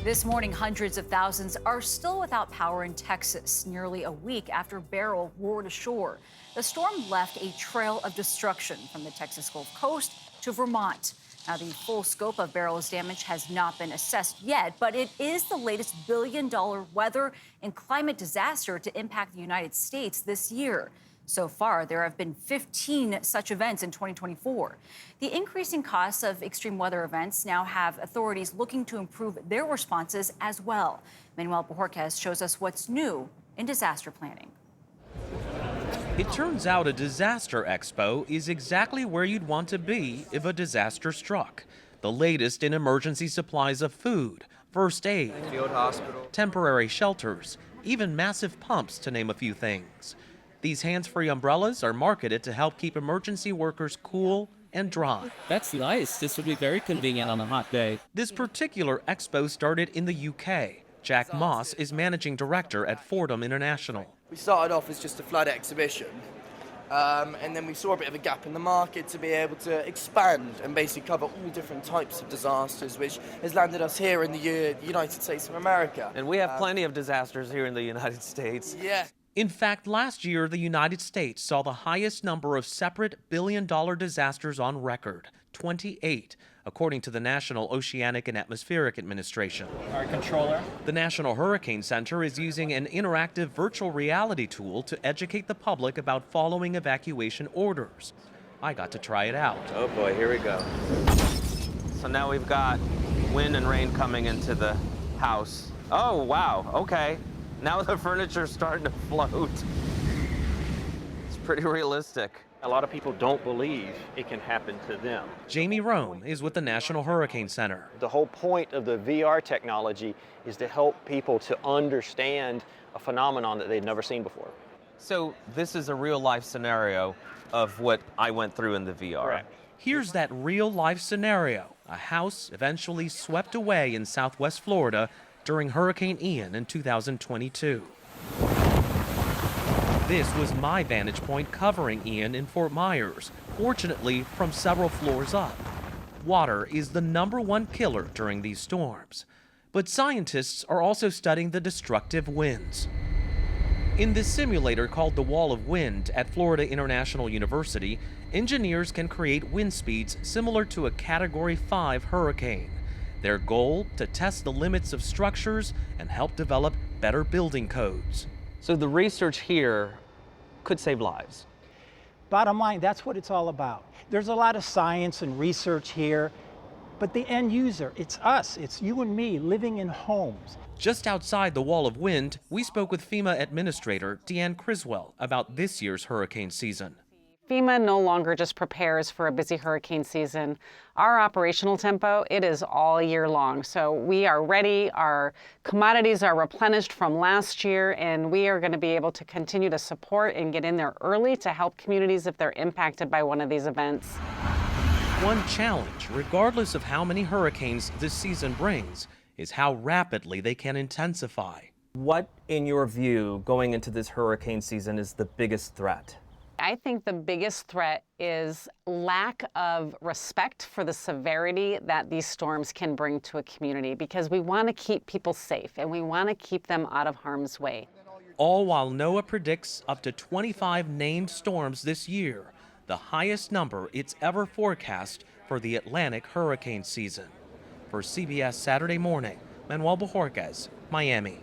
This morning, hundreds of thousands are still without power in Texas, nearly a week after Beryl roared ashore. The storm left a trail of destruction from the Texas Gulf Coast to Vermont. Now, the full scope of Beryl's damage has not been assessed yet, but it is the latest billion-dollar weather and climate disaster to impact the United States this year. So far, there have been 15 such events in 2024. The increasing costs of extreme weather events now have authorities looking to improve their responses as well. Manuel Bojorquez shows us what's new in disaster planning. It turns out a disaster expo is exactly where you'd want to be if a disaster struck. The latest in emergency supplies of food, first aid, field hospital, temporary shelters, even massive pumps, to name a few things. These hands-free umbrellas are marketed to help keep emergency workers cool and dry. That's nice. This would be very convenient on a hot day. This particular expo started in the UK. Jack Moss is managing director at Fordham International. We started off as just a flood exhibition, and then we saw a bit of a gap in the market to be able to expand and basically cover all different types of disasters, which has landed us here in the United States of America. And we have plenty of disasters here in the United States. Yeah. In fact, last year, the United States saw the highest number of separate billion-dollar disasters on record, 28, according to the National Oceanic and Atmospheric Administration. Our controller. The National Hurricane Center is using an interactive virtual reality tool to educate the public about following evacuation orders. I got to try it out. Oh boy, here we go. So now we've got wind and rain coming into the house. Oh, wow, okay. Now the furniture's starting to float. It's pretty realistic. A lot of people don't believe it can happen to them. Jamie Rome is with the National Hurricane Center. The whole point of the VR technology is to help people to understand a phenomenon that they've never seen before. So this is a real-life scenario of what I went through in the VR. Correct. Here's that real-life scenario. A house eventually swept away in southwest Florida during Hurricane Ian in 2022. This was my vantage point covering Ian in Fort Myers, fortunately from several floors up. Water is the #1 killer during these storms. But scientists are also studying the destructive winds. In this simulator called the Wall of Wind at Florida International University, engineers can create wind speeds similar to a Category 5 hurricane. Their goal, to test the limits of structures and help develop better building codes. So the research here could save lives. Bottom line, that's what it's all about. There's a lot of science and research here, but the end user, it's us, it's you and me living in homes. Just outside the Wall of Wind, we spoke with FEMA Administrator Deanne Criswell about this year's hurricane season. FEMA no longer just prepares for a busy hurricane season. Our operational tempo, it is all year long. So we are ready, our commodities are replenished from last year, and we are going to be able to continue to support and get in there early to help communities if they're impacted by one of these events. One challenge, regardless of how many hurricanes this season brings, is how rapidly they can intensify. What, in your view, going into this hurricane season is the biggest threat? I think the biggest threat is lack of respect for the severity that these storms can bring to a community, because we want to keep people safe and we want to keep them out of harm's way. All while NOAA predicts up to 25 named storms this year, the highest number it's ever forecast for the Atlantic hurricane season. For CBS Saturday Morning, Manuel Bojorquez, Miami.